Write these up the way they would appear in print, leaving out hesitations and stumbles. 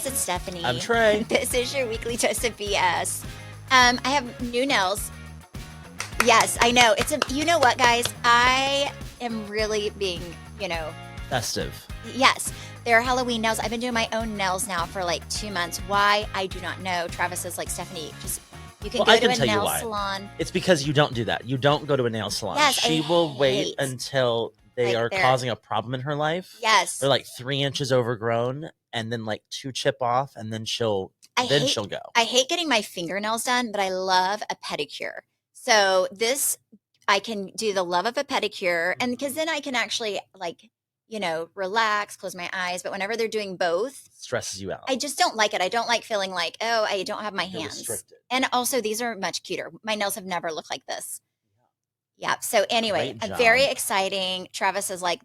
guys, it's Stephanie. I'm Trey. This is your weekly dose of BS. I have new nails. Yes, I know. You know what, guys? I am really being, festive. Yes, they're Halloween nails. I've been doing my own nails now for like 2 months. Why? I do not know. Travis is like, Stephanie, you can go to a nail salon. It's because you don't do that. You don't go to a nail salon. Yes, she will wait until they are causing a problem in her life. Yes. They're like 3 inches overgrown and then like 2 chip off and then she'll go. I hate getting my fingernails done, but I love a pedicure. So I can do the love of a pedicure, and because then I can actually relax, close my eyes. But whenever they're doing both, stresses you out. I just don't like it. I don't like feeling like, oh, I don't have my hands. Restricted. And also, these are much cuter. My nails have never looked like this. Yeah. So anyway, very exciting. Travis is like,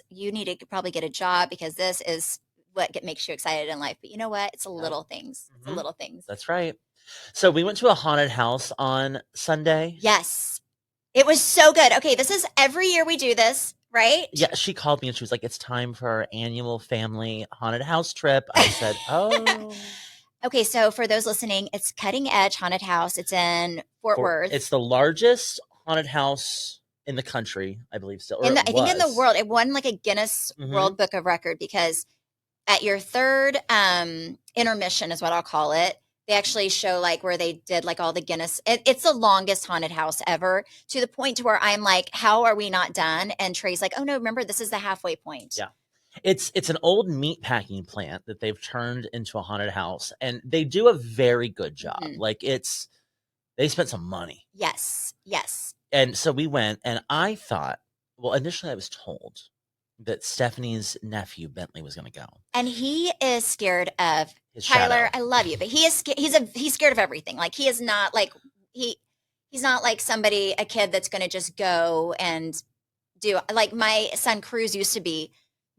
you need to probably get a job because this is what makes you excited in life. But you know what? It's the little things. It's the little things. That's right. So we went to a haunted house on Sunday. Yes. It was so good. Okay, this is every year we do this, right? Yeah, she called me and she was like, it's time for our annual family haunted house trip. I said, oh. Okay, so for those listening, it's Cutting Edge Haunted House. It's in Fort Worth. It's the largest haunted house in the country, I believe still. I think in the world. It won like a Guinness World Book of Record because at your third intermission is what I'll call it. They actually show like where they did like all the Guinness. It's the longest haunted house ever, to the point to where I'm like, how are we not done? And Trey's like, oh no, remember, this is the halfway point. Yeah. It's an old meat packing plant that they've turned into a haunted house, and they do a very good job. Like they spent some money. Yes. Yes. And so we went, and I thought, well, initially I was told that Stephanie's nephew Bentley was going to go, and he is scared of his Tyler. shadow. I love you, but he's scared of everything. Like he is not like he's not like a kid that's going to just go and do, like my son Cruz used to be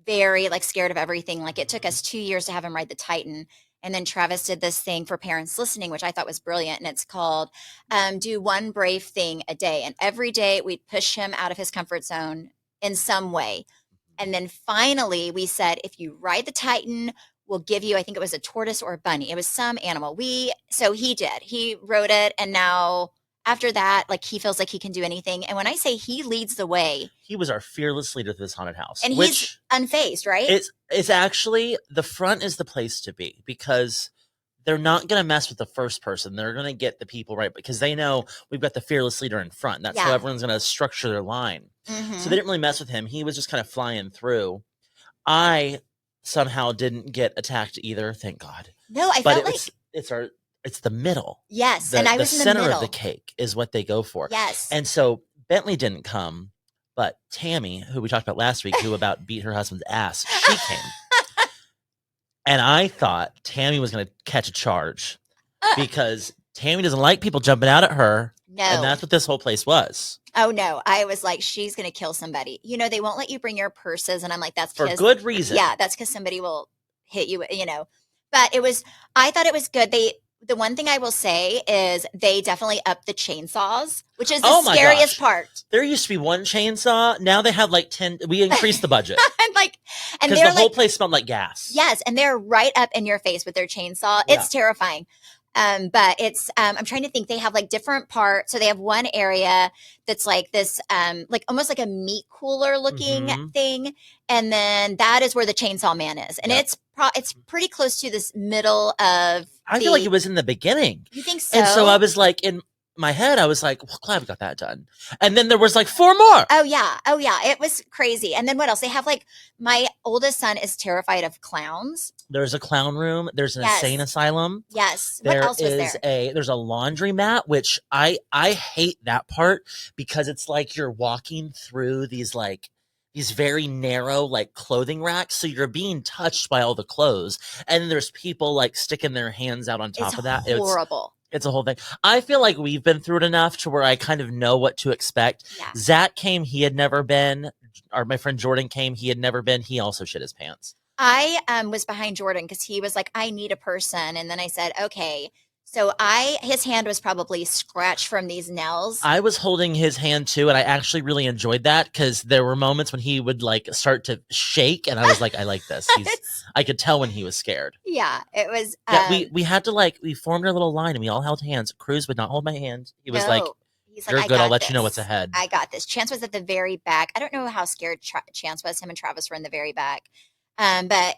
very like scared of everything. Like it took us 2 years to have him ride the Titan. And then Travis did this thing for parents listening, which I thought was brilliant. And it's called do one brave thing a day. And every day we'd push him out of his comfort zone in some way. And then finally we said, if you ride the Titan, we'll give you, I think it was a tortoise or a bunny. It was some animal. So he did. He rode it. And now after that, like he feels like he can do anything. And when I say he leads the way. He was our fearless leader to this haunted house. And he's unfazed, right? It's actually, the front is the place to be because they're not going to mess with the first person. They're going to get the people right because they know we've got the fearless leader in front. That's how everyone's going to structure their line. So they didn't really mess with him. He was just kind of flying through. I somehow didn't get attacked either. Thank God. No, I felt like it's the middle. Yes, and I was in the center middle. of the cake is what they go for. Yes. And so Bentley didn't come, but Tammy, who we talked about last week, who about beat her husband's ass, she came. And I thought Tammy was going to catch a charge because Tammy doesn't like people jumping out at her. No. And that's what this whole place was. Oh, no. I was like, she's going to kill somebody. They won't let you bring your purses. And I'm like, that's for good reason. Yeah, that's because somebody will hit you, But I thought it was good. The one thing I will say is they definitely upped the chainsaws, which is the scariest part. There used to be one chainsaw. Now they have like 10. We increased the budget. And because the whole place smelled like gas. Yes. And they're right up in your face with their chainsaw. It's terrifying. But it's, I'm trying to think, they have like different parts. So they have one area that's like this, like almost like a meat cooler looking thing. And then that is where the chainsaw man is. And it's pretty close to this middle of I feel like it was in the beginning. You think so? And so I was like, in my head, I was like, well, glad we got that done. And then there was like 4 more. Oh yeah. It was crazy. And then what else? They have like, my oldest son is terrified of clowns. There's a clown room. There's an insane asylum. Yes. What else was there? There's a laundry mat, which I hate that part because it's like you're walking through these very narrow like clothing racks. So you're being touched by all the clothes. And then there's people like sticking their hands out on top of that. It's horrible. It's a whole thing. I feel like we've been through it enough to where I kind of know what to expect. Yeah. Zach came, he had never been. Or my friend Jordan came, he had never been. He also shit his pants. I was behind Jordan because he was like, I need a person. And then I said, okay. So his hand was probably scratched from these nails. I was holding his hand too, and I actually really enjoyed that because there were moments when he would like start to shake, and I was like, I like this. I could tell when he was scared. Yeah, it was. Yeah, we had to like we formed a little line and we all held hands. Cruz would not hold my hand. He was like, No, he's like, "You're I good. I'll got let you know what's this. ahead." I got this. Chance was at the very back. I don't know how scared Chance was. Him and Travis were in the very back. But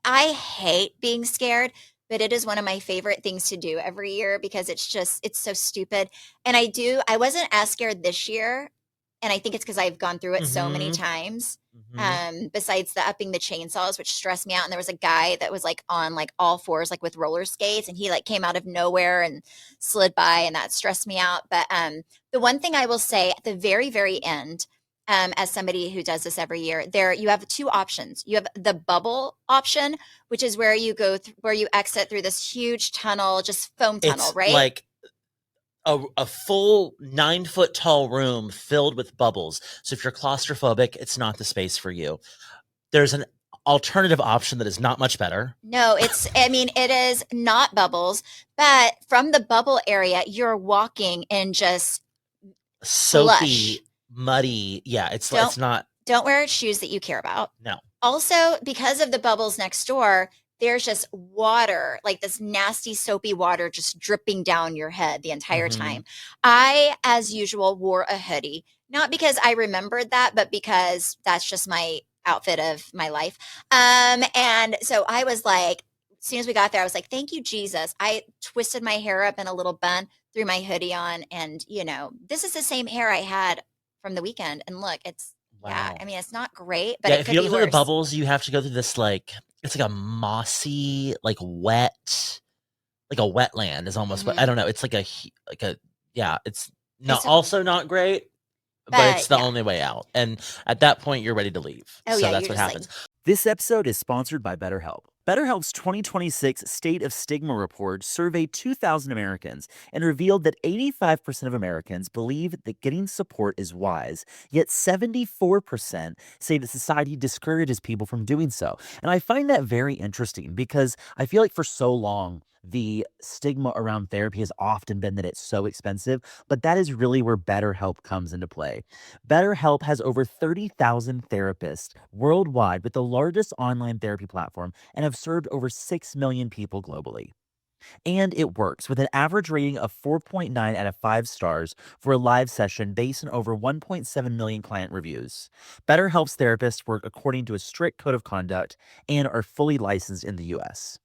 I hate being scared, but it is one of my favorite things to do every year because it's so stupid. And I wasn't as scared this year. And I think it's because I've gone through it so many Mhm. times. Mhm. Besides the upping the chainsaws, which stressed me out. And there was a guy that was like on like all fours, like with roller skates, and he like came out of nowhere and slid by, and that stressed me out. But the one thing I will say at the very, very end, as somebody who does this every year, there you have two options. You have the bubble option, which is where you where you exit through this huge tunnel, just foam tunnel, It's right? like a full 9 foot tall room filled with bubbles. So if you're claustrophobic, it's not the space for you. There's an alternative option that is not much better. No, I mean, it is not bubbles, but from the bubble area, you're walking in just slush. Soapy, muddy. Yeah, Don't it's not. don't wear shoes that you care about. No. Also, because of the bubbles next door, there's just water, like this nasty soapy water just dripping down your head the entire Hmm. time. I, as usual, wore a hoodie, not because I remembered that, but because that's just my outfit of my life. And so I was like, as soon as we got there, I was like, thank you, Jesus. I twisted my hair up in a little bun, threw my hoodie on, and this is the same hair I had from the weekend. And look, yeah, I Wow. mean, it's not great, but Yeah, it if could you go be through the worse. bubbles, you have to go through this like it's like a mossy, like wet, like a wetland is almost. But I Hmm. don't know. It's like yeah. It's not It's also not great, but it's But the yeah. only way out. And at that point, you're ready to leave. Oh So yeah, that's you're what just like, happens. This episode is sponsored by BetterHelp. BetterHelp's 2026 State of Stigma report surveyed 2,000 Americans and revealed that 85% of Americans believe that getting support is wise, yet 74% say that society discourages people from doing so. And I find that very interesting because I feel like for so long, the stigma around therapy has often been that it's so expensive, but that is really where BetterHelp comes into play. BetterHelp has over 30,000 therapists worldwide with the largest online therapy platform and have served over 6 million people globally. And it works with an average rating of 4.9 out of 5 stars for a live session based on over 1.7 million client reviews. BetterHelp's therapists work according to a strict code of conduct and are fully licensed in the US.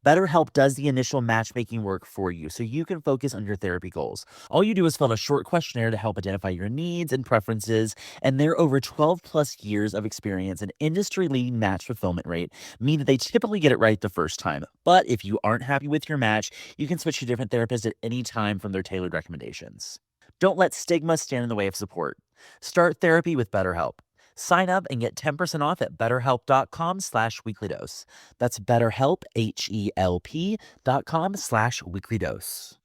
BetterHelp does the initial matchmaking work for you so you can focus on your therapy goals. All you do is fill out a short questionnaire to help identify your needs and preferences, and their over 12 plus years of experience and industry leading match fulfillment rate mean that they typically get it right the first time. But if you aren't happy with your match, you can switch to different therapists at any time from their tailored recommendations. Don't let stigma stand in the way of support. Start therapy with BetterHelp. Sign up and get 10% off at betterhelp.com/weeklydose. That's BetterHelp, HELP.com/weeklydose.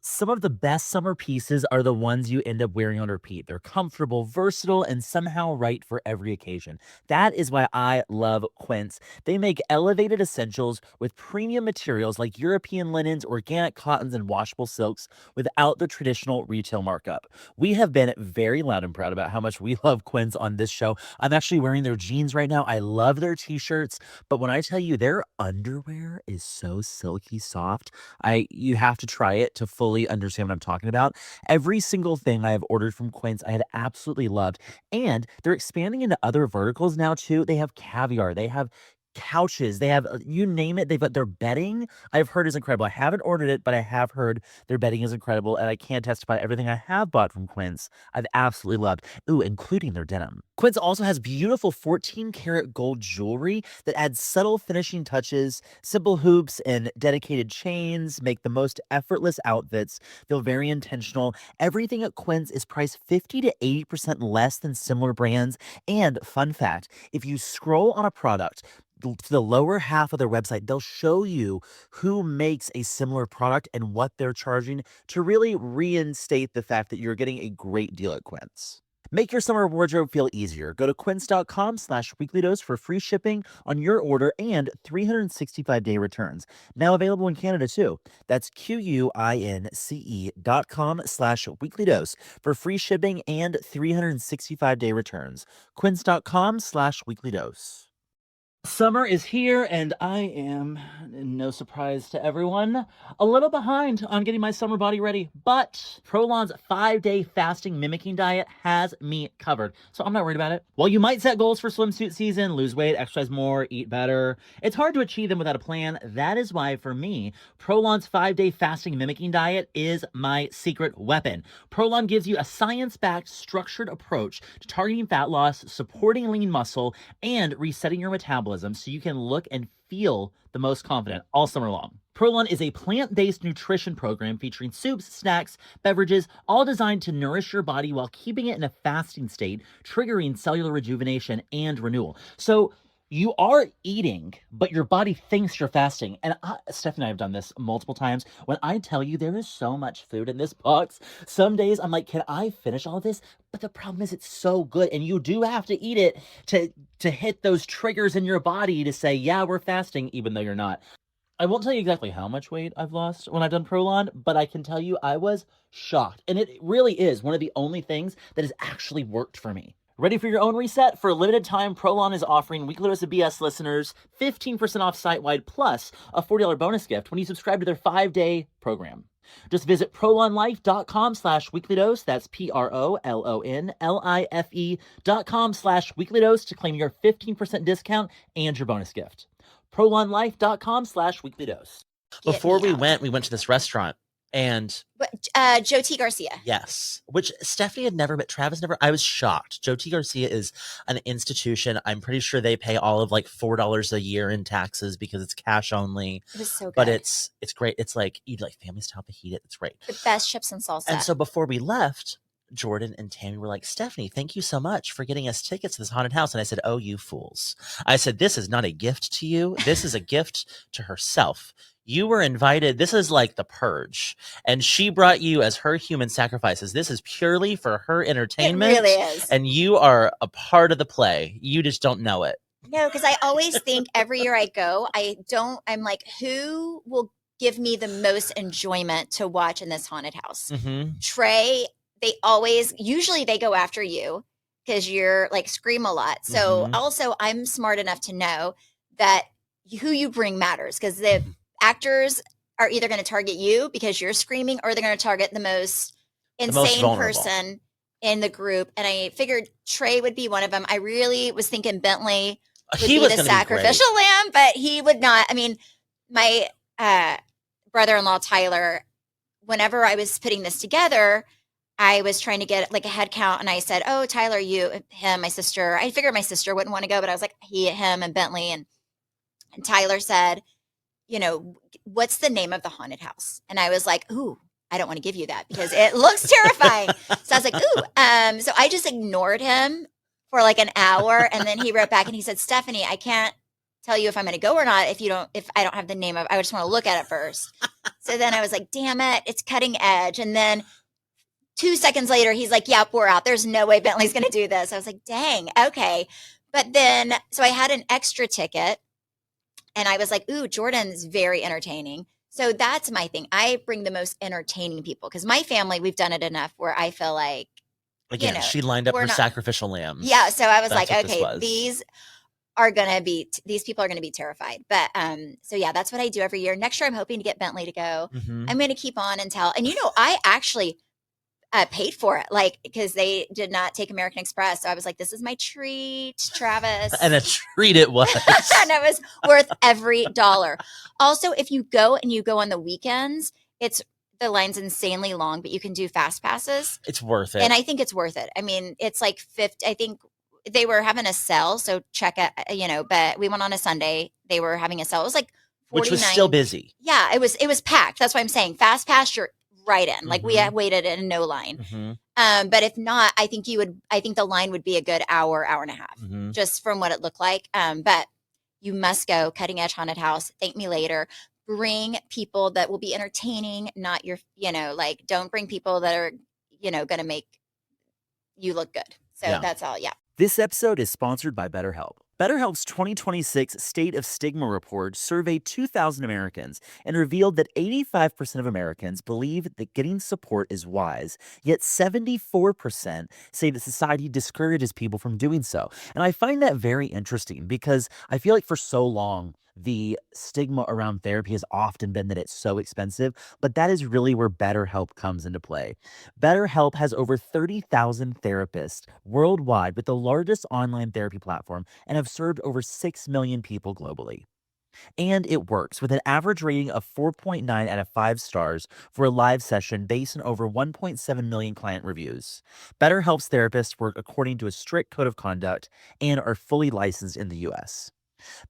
Some of the best summer pieces are the ones you end up wearing on repeat. They're comfortable, versatile, and somehow right for every occasion. That is why I love Quince. They make elevated essentials with premium materials like European linens, organic cottons, and washable silks without the traditional retail markup. We have been very loud and proud about how much we love Quince on this show. I'm actually wearing their jeans right now. I love their t-shirts, but when I tell you their underwear is so silky soft, you have to try it to fully understand what I'm talking about. Every single thing I have ordered from Quince, I had absolutely loved. And they're expanding into other verticals now too. They have caviar, they have couches, they have you name it. They've got their bedding. I've heard is incredible. I haven't ordered it, but I have heard their bedding is incredible. And I can testify everything I have bought from Quince, I've absolutely loved. Ooh, including their denim. Quince also has beautiful 14 karat gold jewelry that adds subtle finishing touches. Simple hoops and dedicated chains make the most effortless outfits feel very intentional. Everything at Quince is priced 50 to 80% less than similar brands. And fun fact, if you scroll on a product to the lower half of their website, they'll show you who makes a similar product and what they're charging to really reinstate the fact that you're getting a great deal at Quince. Make your summer wardrobe feel easier. Go to quince.com/weeklydose for free shipping on your order and 365-day returns. Now available in Canada too. That's QUINCE.com/weeklydose for free shipping and 365-day returns. Quince.com/weeklydose. Summer is here, and I am, no surprise to everyone, a little behind on getting my summer body ready. But Prolon's 5-day fasting mimicking diet has me covered, so I'm not worried about it. While you might set goals for swimsuit season, lose weight, exercise more, eat better, it's hard to achieve them without a plan. That is why, for me, Prolon's 5-day fasting mimicking diet is my secret weapon. Prolon gives you a science-backed, structured approach to targeting fat loss, supporting lean muscle, and resetting your metabolism so you can look and feel the most confident all summer long. Prolon is a plant-based nutrition program featuring soups, snacks, beverages, all designed to nourish your body while keeping it in a fasting state, triggering cellular rejuvenation and renewal. So you are eating, but your body thinks you're fasting. And Stephanie and I have done this multiple times. When I tell you there is so much food in this box, some days I'm like, can I finish all this? But the problem is it's so good, and you do have to eat it to hit those triggers in your body to say, yeah, we're fasting, even though you're not. I won't tell you exactly how much weight I've lost when I've done Prolon, but I can tell you I was shocked. And it really is one of the only things that has actually worked for me. Ready for your own reset? For a limited time, Prolon is offering Weekly Dose of BS listeners 15% off site-wide plus a $40 bonus gift when you subscribe to their 5-day program. Just visit prolonlife.com/weeklydose. That's PROLONLIFE.com/weeklydose to claim your 15% discount and your bonus gift. prolonlife.com/weeklydose. Before we went to this restaurant. And Joe T. Garcia. Yes. Which Stephanie had never met. Travis never. I was shocked. Joe T. Garcia is an institution. I'm pretty sure they pay all of like $4 a year in taxes because it's cash only. It was so good. But it's great. It's like you like family style fajita. It's great. The best chips and salsa. And so before we left, Jordan and Tammy were like, Stephanie, thank you so much for getting us tickets to this haunted house. And I said, oh, you fools. I said, this is not a gift to you. This is a gift to herself. You were invited. This is like the purge. And she brought you as her human sacrifices. This is purely for her entertainment. It really is. And you are a part of the play. You just don't know it. No, because I always think every year I go, I'm like, who will give me the most enjoyment to watch in this haunted house? Mm-hmm. Trey, usually they go after you because you're like scream a lot. So also I'm smart enough to know that who you bring matters because the actors are either going to target you because you're screaming or they're going to target the most insane person in the group. And I figured Trey would be one of them. I really was thinking Bentley would be the sacrificial lamb, but he would not. I mean, my brother-in-law, Tyler, whenever I was putting this together, I was trying to get like a head count and I said, oh, Tyler, you, him, my sister. I figured my sister wouldn't want to go, but I was like, him and Bentley. And Tyler said, you know, what's the name of the haunted house? And I was like, ooh, I don't want to give you that because it looks terrifying. So I was like, ooh. So I just ignored him for like an hour. And then he wrote back and he said, Stephanie, I can't tell you if I'm going to go or not if I don't have the name of, I just want to look at it first. So then I was like, damn it, it's cutting edge. And then 2 seconds later, he's like, yep, we're out. There's no way Bentley's going to do this. I was like, dang, okay. But then, so I had an extra ticket. And I was like, ooh, Jordan's very entertaining. So that's my thing. I bring the most entertaining people because my family, we've done it enough where I feel like, again, she lined up her sacrificial lambs. Yeah. So I was like, okay, these people are going to be terrified. But so yeah, that's what I do every year. Next year, I'm hoping to get Bentley to go. Mm-hmm. I'm going to keep on until, and I actually paid for it, like, because they did not take American Express. So I was like, this is my treat, Travis. And a treat it was. And it was worth every dollar. Also, if you go on the weekends, the line's insanely long, but you can do fast passes. It's worth it. And I think it's worth it. I mean, it's like 50, I think they were having a sale. So check it, but we went on a Sunday. They were having a sale. It was like 49. Which was still busy. Yeah, it was packed. That's why I'm saying fast pass, you're right in. Like we had waited in no line. Mm-hmm. But if not, I think the line would be a good hour and a half, just from what it looked like. But you must go. Cutting Edge Haunted House. Thank me later. Bring people that will be entertaining, not your, don't bring people that are, going to make, you look good. So Yeah. that's all. Yeah. This episode is sponsored by BetterHelp. BetterHelp's 2026 State of Stigma report surveyed 2,000 Americans and revealed that 85% of Americans believe that getting support is wise, yet 74% say that society discourages people from doing so. And I find that very interesting because I feel like for so long, the stigma around therapy has often been that it's so expensive, but that is really where BetterHelp comes into play. BetterHelp has over 30,000 therapists worldwide with the largest online therapy platform and have served over 6 million people globally. And it works with an average rating of 4.9 out of 5 stars for a live session based on over 1.7 million client reviews. BetterHelp's therapists work according to a strict code of conduct and are fully licensed in the US.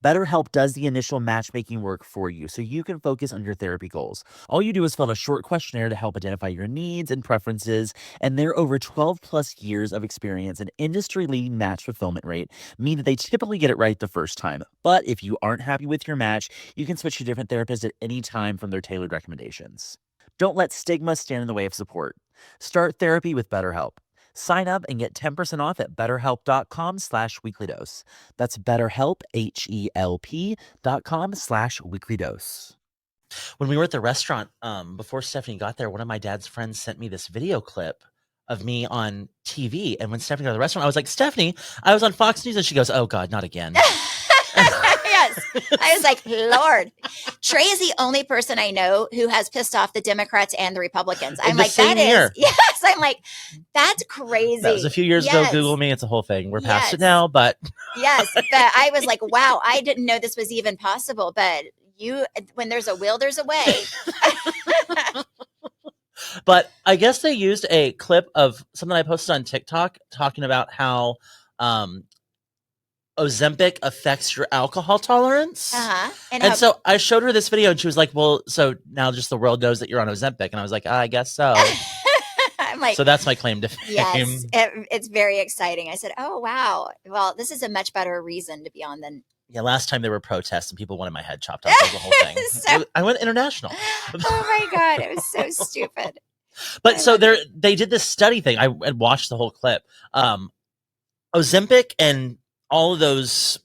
BetterHelp does the initial matchmaking work for you so you can focus on your therapy goals. All you do is fill out a short questionnaire to help identify your needs and preferences, and their over 12 plus years of experience and industry-leading match fulfillment rate mean that they typically get it right the first time. But if you aren't happy with your match, you can switch to different therapists at any time from their tailored recommendations. Don't let stigma stand in the way of support. Start therapy with BetterHelp. Sign up and get 10% off at betterhelp.com/weeklydose. That's BetterHelp, HELP.com/weeklydose. When we were at the restaurant, before Stephanie got there, one of my dad's friends sent me this video clip of me on TV. And when Stephanie got to the restaurant, I was like, Stephanie, I was on Fox News. And she goes, oh God, not again. Yes. I was like, Lord, Trey is the only person I know who has pissed off the Democrats and the Republicans. I'm like, that is, yes. I'm like, that's crazy. That was a few years ago. Google me. It's a whole thing. We're past it now, but. Yes. But I was like, wow, I didn't know this was even possible. But when there's a will, there's a way. But I guess they used a clip of something I posted on TikTok talking about how, Ozempic affects your alcohol tolerance. And so I showed her this video and she was like, well, so now just the world knows that you're on Ozempic. And I was like, I guess so. I'm like, so that's my claim to fame. Yes, it's very exciting. I said, oh, wow. Well, this is a much better reason to be on than. Yeah, last time there were protests and people wanted my head chopped off. That was the whole thing. I went international. Oh my God, it was so stupid. But so they did this study thing. I watched the whole clip. Ozempic and all of those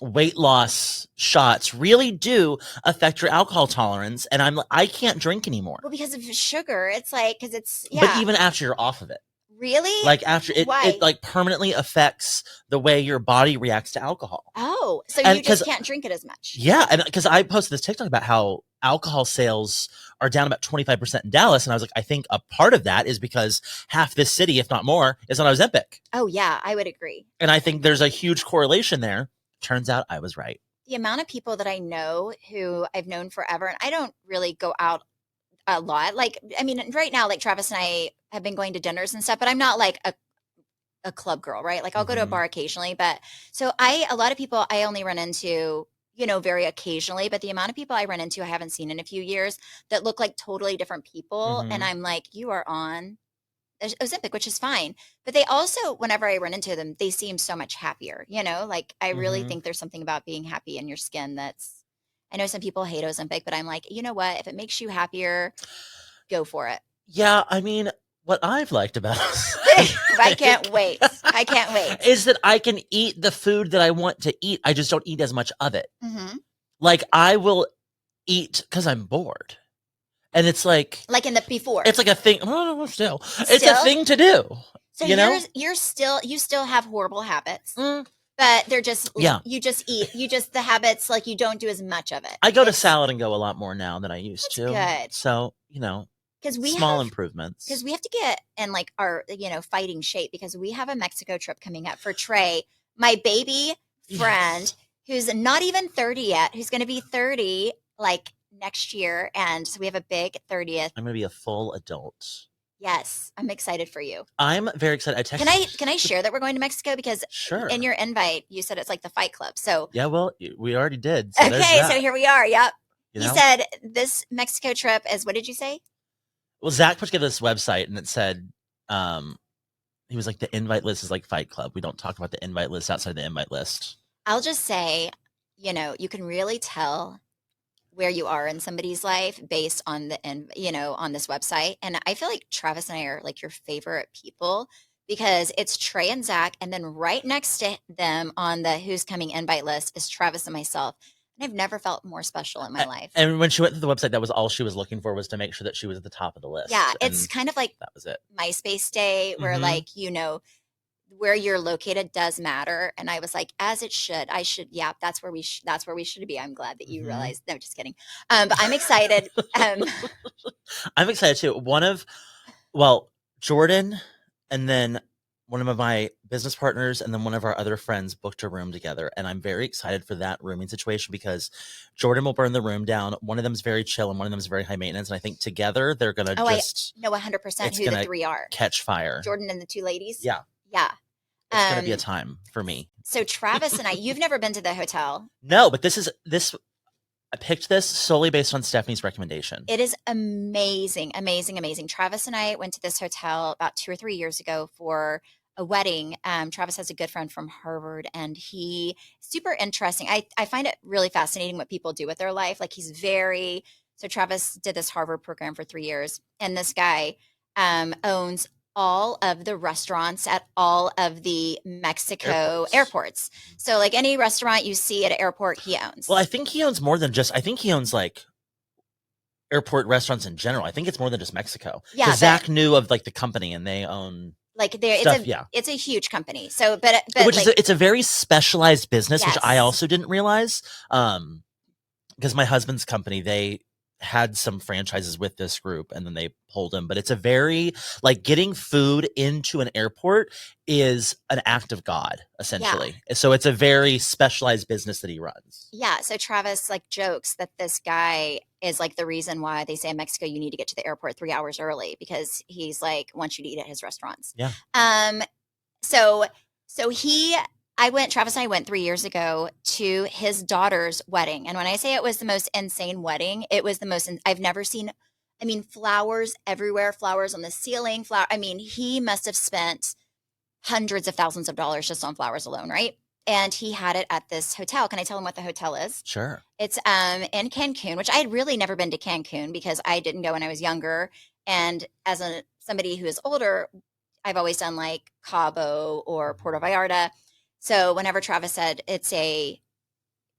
weight loss shots really do affect your alcohol tolerance. And I can't drink anymore. Well, because of sugar. It's like, because it's, yeah. But even after you're off of it. Really? Like after it like permanently affects the way your body reacts to alcohol. Oh, so you just can't drink it as much. Yeah. And because I posted this TikTok about how alcohol sales are down about 25% in Dallas. And I was like, I think a part of that is because half this city, if not more, is on Ozempic. Oh, yeah, I would agree. And I think there's a huge correlation there. Turns out I was right. The amount of people that I know who I've known forever, and I don't really go out a lot. Like, I mean, right now, like Travis and I have been going to dinners and stuff, but I'm not like a club girl, right? Like I'll go to a bar occasionally, but so a lot of people I only run into, very occasionally, but the amount of people I run into, I haven't seen in a few years that look like totally different people. And I'm like, you are on Ozempic, which is fine. But they also, whenever I run into them, they seem so much happier, like I really think there's something about being happy in your skin I know some people hate Ozempic, but I'm like, you know what? If it makes you happier, go for it. Yeah, I mean, what I've liked about it, I can't wait. I can't wait. Is that I can eat the food that I want to eat. I just don't eat as much of it. Like I will eat because I'm bored. And it's like in the before. It's like a thing. Oh, still. It's a thing to do. So you still have horrible habits. But they're just, you just eat. The habits, like you don't do as much of it. I go to salad and go a lot more now than I used to. Good. So, small improvements. Because we have to get in like our, fighting shape because we have a Mexico trip coming up for Trey, my baby friend who's not even 30 yet, who's going to be 30 like next year. And so we have a big 30th. I'm going to be a full adult. Yes, I'm excited for you. I'm very excited. Can I share that we're going to Mexico? Because in your invite, you said it's like the Fight Club. So yeah, well, we already did. So okay, so here we are. Yep. You said this Mexico trip is, what did you say? Well, Zach put together this website and it said, he was like, the invite list is like Fight Club. We don't talk about the invite list outside the invite list. I'll just say, you can really tell where you are in somebody's life based on on this website. And I feel like Travis and I are like your favorite people because it's Trey and Zach, and then right next to them on the who's coming invite list is Travis and myself. And I've never felt more special in my life. And when she went to the website, that was all she was looking for, was to make sure that she was at the top of the list. Yeah, it's kind of like that was it. MySpace Day, where like, where you're located does matter. And I was like, as it should. Yeah, that's where we should be. I'm glad that you realized. No, just kidding. But I'm excited. I'm excited too. Jordan, and then one of my business partners, and then one of our other friends booked a room together. And I'm very excited for that rooming situation because Jordan will burn the room down. One of them's very chill and one of them's very high maintenance. And I think together they're going to I know 100% who the three are. Catch fire. Jordan and the two ladies? Yeah. Yeah. It's going to be a time for me. So Travis and you've never been to the hotel. No, but I picked this solely based on Stephanie's recommendation. It is amazing, amazing, amazing. Travis and I went to this hotel about 2 or 3 years ago for a wedding. Travis has a good friend from Harvard, and he super interesting. I find it really fascinating what people do with their life. Like so Travis did this Harvard program for 3 years, and this guy owns all of the restaurants at all of the Mexico airports. So like any restaurant you see at an airport, he owns. Well, I think he owns more than I think he owns like airport restaurants in general. I think it's more than just Mexico. Yeah. Zach knew of like the company, and they own like it's a huge company. So, but it's a very specialized business, which I also didn't realize. Because my husband's company, they had some franchises with this group, and then they pulled them. But it's a very like getting food into an airport is an act of God, essentially. Yeah. So it's a very specialized business that he runs. Yeah. So Travis like jokes that this guy is like the reason why they say in Mexico you need to get to the airport 3 hours early, because he's like wants you to eat at his restaurants. Yeah. Travis and I went 3 years ago to his daughter's wedding. And when I say it was the most insane wedding, it was the most, I've never seen, flowers everywhere, flowers on the ceiling, he must have spent hundreds of thousands of dollars just on flowers alone, right? And he had it at this hotel. Can I tell him what the hotel is? Sure. It's in Cancun, which I had really never been to Cancun because I didn't go when I was younger. And as somebody who is older, I've always done like Cabo or Puerto Vallarta. So whenever Travis said it's a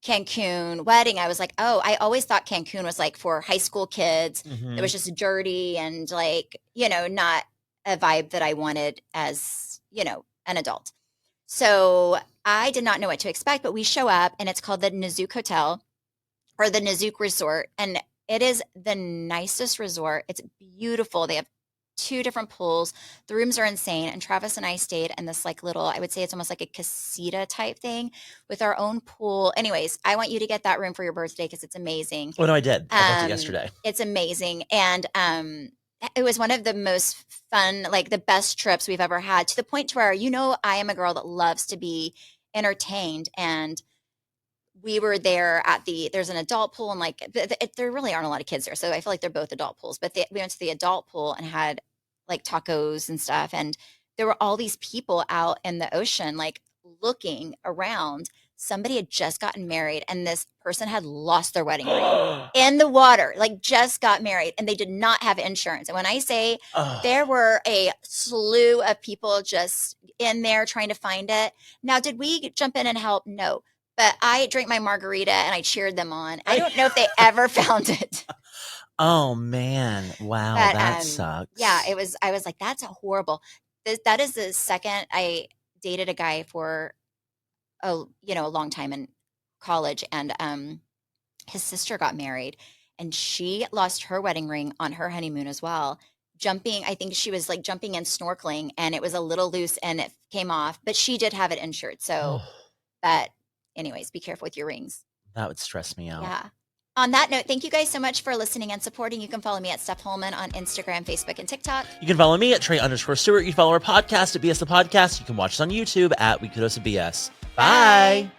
Cancun wedding, I was like, oh, I always thought Cancun was like for high school kids. Mm-hmm. It was just dirty and like, not a vibe that I wanted as, an adult. So I did not know what to expect, but we show up and it's called the Nizuc Hotel or the Nizuc Resort. And it is the nicest resort. It's beautiful. They have 2 different pools. The rooms are insane. And Travis and I stayed in this like little, I would say it's almost like a casita type thing with our own pool. Anyways, I want you to get that room for your birthday because it's amazing. Oh, no, I did. I booked it yesterday. It's amazing. And it was one of the most fun, like the best trips we've ever had, to the point to where, I am a girl that loves to be entertained. And we were there there's an adult pool, and like there really aren't a lot of kids there. So I feel like they're both adult pools, but we went to the adult pool and had like tacos and stuff. And there were all these people out in the ocean, like looking around. Somebody had just gotten married, and this person had lost their wedding ring in the water, like just got married, and they did not have insurance. And when I say there were a slew of people just in there trying to find it. Now, did we jump in and help? No. But I drank my margarita and I cheered them on. I don't know if they ever found it. Oh man. Wow. But, that sucks. Yeah, I was like, that's horrible. That is the second I dated a guy for a long time in college, and his sister got married and she lost her wedding ring on her honeymoon as well. I think she was like jumping and snorkeling, and it was a little loose and it came off, but she did have it insured. So anyways, be careful with your rings. That would stress me out. Yeah. On that note, thank you guys so much for listening and supporting. You can follow me at Steph Hollman on Instagram, Facebook, and TikTok. You can follow me at Trey_Stewart. You can follow our podcast at BS the Podcast. You can watch us on YouTube at We Could Host a BS. Bye.